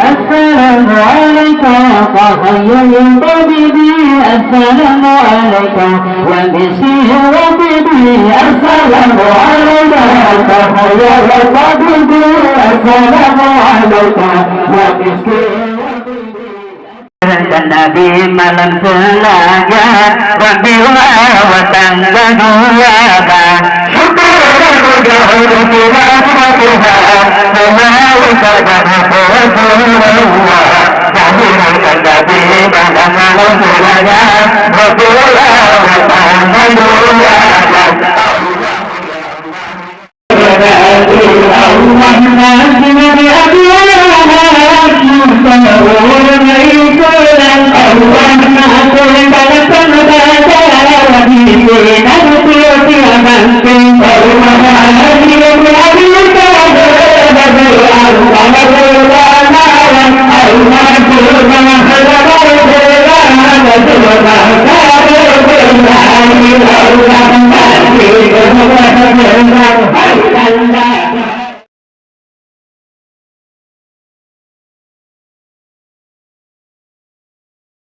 السلام عليك طهي طبيبي السلام عليك وبشير طبيبي السلام عليك طهي طبيبي السلام عليك وبشير Nabi malam selaga Rabbi wa tanggadu waba Syukur jauh Tuhan Semawi sadaqah Rasulullah Zahirkan Nabi malam selaga Rabbi wa tanggadu waba Allah nasib bi